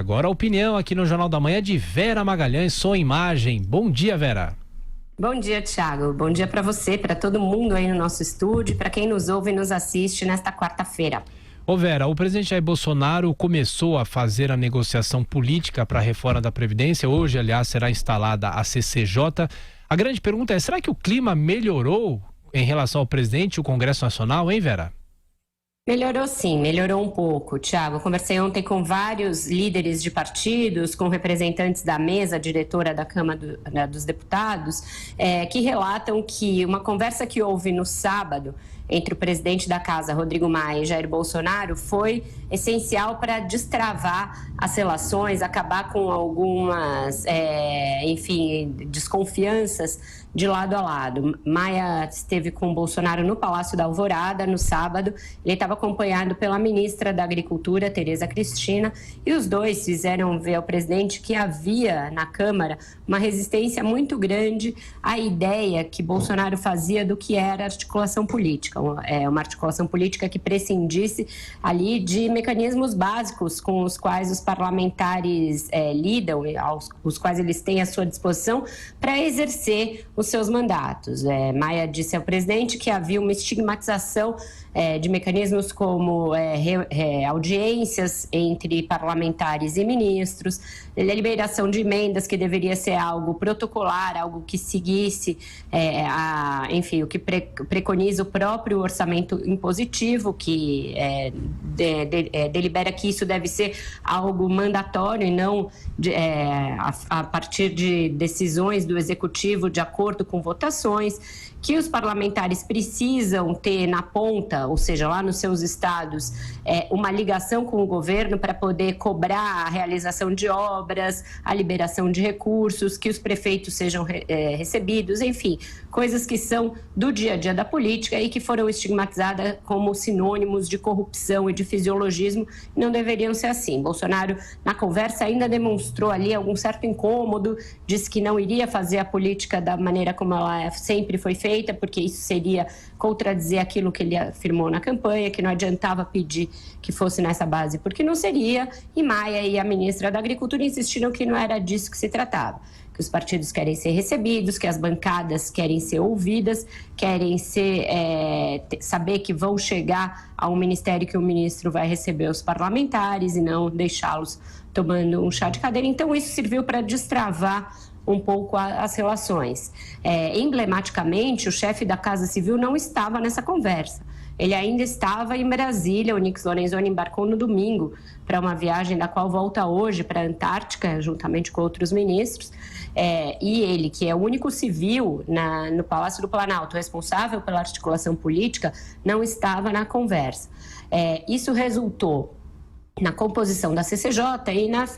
Agora a opinião aqui no Jornal da Manhã de Vera Magalhães, som e imagem. Bom dia, Vera. Bom dia, Thiago. Bom dia para você, para todo mundo aí no nosso estúdio, para quem nos ouve e nos assiste nesta quarta-feira. Ô Vera, o presidente Jair Bolsonaro começou a fazer a negociação política para a reforma da Previdência. Hoje, aliás, será instalada a CCJ. A grande pergunta é, será que o clima melhorou em relação ao presidente e o Congresso Nacional, hein, Vera? Melhorou sim, melhorou um pouco, Thiago. Eu conversei ontem com vários líderes de partidos, com representantes da mesa diretora da Câmara dos Deputados, que relatam que uma conversa que houve no sábado entre o presidente da Casa, Rodrigo Maia, e Jair Bolsonaro foi essencial para destravar as relações, acabar com algumas, desconfianças de lado a lado. Maia esteve com o Bolsonaro no Palácio da Alvorada no sábado. Ele estava acompanhado pela ministra da Agricultura, Tereza Cristina, e os dois fizeram ver ao presidente que havia na Câmara uma resistência muito grande à ideia que Bolsonaro fazia do que era articulação política. Uma articulação política que prescindisse ali de mecanismos básicos com os quais os parlamentares lidam, os quais eles têm à sua disposição para exercer os seus mandatos. Maia disse ao presidente que havia uma estigmatização de mecanismos como audiências entre parlamentares e ministros, liberação de emendas, que deveria ser algo protocolar, algo que seguisse, o que preconiza o próprio orçamento impositivo, que delibera que isso deve ser algo mandatório e não a partir de decisões do executivo de acordo com votações, que os parlamentares precisam ter na ponta, ou seja, lá nos seus estados, uma ligação com o governo para poder cobrar a realização de obras, a liberação de recursos, que os prefeitos sejam recebidos, enfim, coisas que são do dia a dia da política e que foram estigmatizadas como sinônimos de corrupção e de fisiologismo, e não deveriam ser assim. Bolsonaro, na conversa, ainda demonstrou ali algum certo incômodo, disse que não iria fazer a política da maneira como ela sempre foi feita, porque isso seria contradizer aquilo que ele afirmou na campanha, que não adiantava pedir que fosse nessa base, porque não seria, e Maia e a ministra da Agricultura insistiram que não era disso que se tratava, que os partidos querem ser recebidos, que as bancadas querem ser ouvidas, querem saber que vão chegar a um ministério que o ministro vai receber os parlamentares e não deixá-los tomando um chá de cadeira. Então isso serviu para destravar um pouco as relações. Emblematicamente, o chefe da Casa Civil não estava nessa conversa. Ele ainda estava em Brasília. O Onyx Lorenzoni embarcou no domingo para uma viagem da qual volta hoje para a Antártica, juntamente com outros ministros. E ele, que é o único civil no Palácio do Planalto responsável pela articulação política, não estava na conversa. Isso resultou na composição da CCJ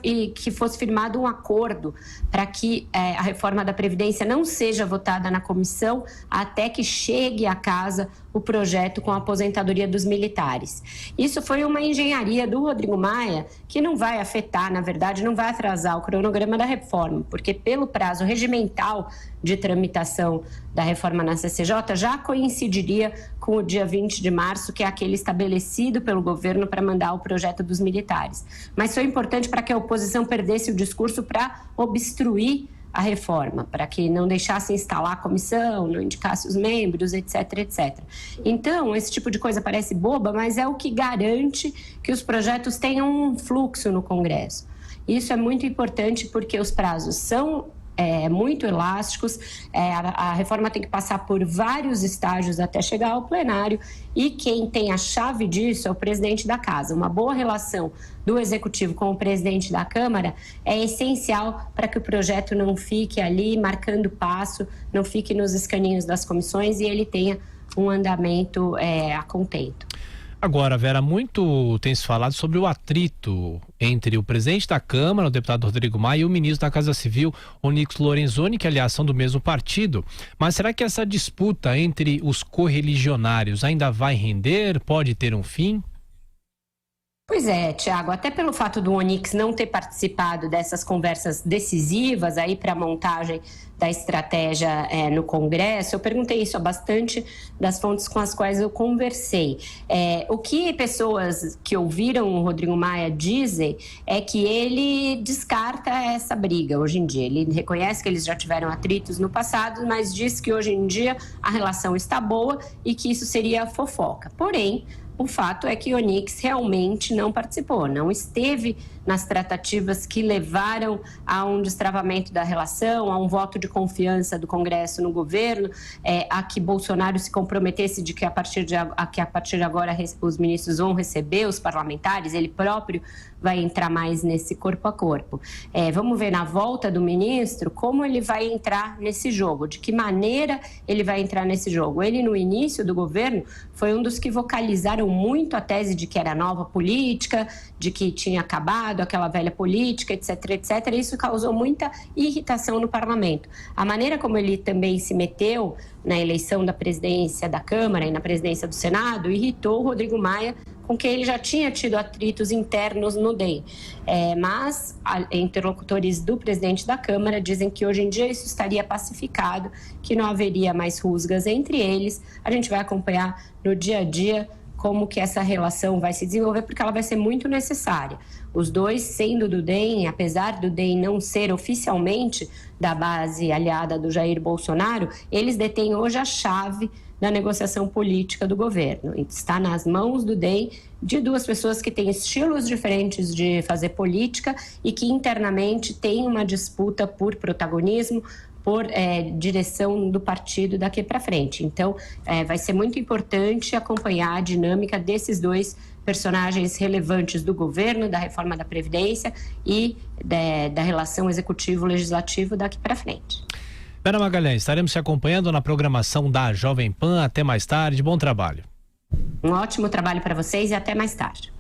e que fosse firmado um acordo para que a reforma da Previdência não seja votada na comissão até que chegue à casa o projeto com a aposentadoria dos militares. Isso foi uma engenharia do Rodrigo Maia que não vai afetar, na verdade, não vai atrasar o cronograma da reforma, porque pelo prazo regimental de tramitação da reforma na CCJ já coincidiria com o dia 20 de março, que é aquele estabelecido pelo governo para mandar o projeto dos militares. Mas foi importante para que a oposição perdesse o discurso para obstruir a reforma, para que não deixasse instalar a comissão, não indicasse os membros, etc, etc. Então, esse tipo de coisa parece boba, mas é o que garante que os projetos tenham um fluxo no Congresso. Isso é muito importante porque os prazos são muito elásticos, a reforma tem que passar por vários estágios até chegar ao plenário e quem tem a chave disso é o presidente da Casa. Uma boa relação do Executivo com o presidente da Câmara é essencial para que o projeto não fique ali marcando passo, não fique nos escaninhos das comissões e ele tenha um andamento a contento. Agora, Vera, muito tem se falado sobre o atrito entre o presidente da Câmara, o deputado Rodrigo Maia, e o ministro da Casa Civil, Onyx Lorenzoni, que aliás são do mesmo partido. Mas será que essa disputa entre os correligionários ainda vai render? Pode ter um fim? Pois é, Tiago, até pelo fato do Onyx não ter participado dessas conversas decisivas aí para a montagem da estratégia no Congresso, eu perguntei isso a bastante das fontes com as quais eu conversei. O que pessoas que ouviram o Rodrigo Maia dizem é que ele descarta essa briga hoje em dia. Ele reconhece que eles já tiveram atritos no passado, mas diz que hoje em dia a relação está boa e que isso seria fofoca. Porém, o fato é que o Onyx realmente não participou, não esteve nas tratativas que levaram a um destravamento da relação, a um voto de confiança do Congresso no governo, a que Bolsonaro se comprometesse de que a partir de agora os ministros vão receber os parlamentares, ele próprio vai entrar mais nesse corpo a corpo. Vamos ver na volta do ministro como ele vai entrar nesse jogo, de que maneira ele vai entrar nesse jogo. Ele, no início do governo, foi um dos que vocalizaram muito a tese de que era nova política, de que tinha acabado aquela velha política, etc, etc. Isso causou muita irritação no parlamento. A maneira como ele também se meteu na eleição da presidência da Câmara e na presidência do Senado irritou o Rodrigo Maia, com quem ele já tinha tido atritos internos no DEM. Mas interlocutores do presidente da Câmara dizem que hoje em dia isso estaria pacificado, que não haveria mais rusgas entre eles. A gente vai acompanhar no dia a dia como que essa relação vai se desenvolver, porque ela vai ser muito necessária. Os dois, sendo do DEM, apesar do DEM não ser oficialmente da base aliada do Jair Bolsonaro, eles detêm hoje a chave da negociação política do governo. Está nas mãos do DEM, de duas pessoas que têm estilos diferentes de fazer política e que internamente têm uma disputa por protagonismo, por direção do partido daqui para frente. Então, vai ser muito importante acompanhar a dinâmica desses dois personagens relevantes do governo, da reforma da Previdência e da relação executivo-legislativo daqui para frente. Vera Magalhães, estaremos te acompanhando na programação da Jovem Pan. Até mais tarde, bom trabalho. Um ótimo trabalho para vocês e até mais tarde.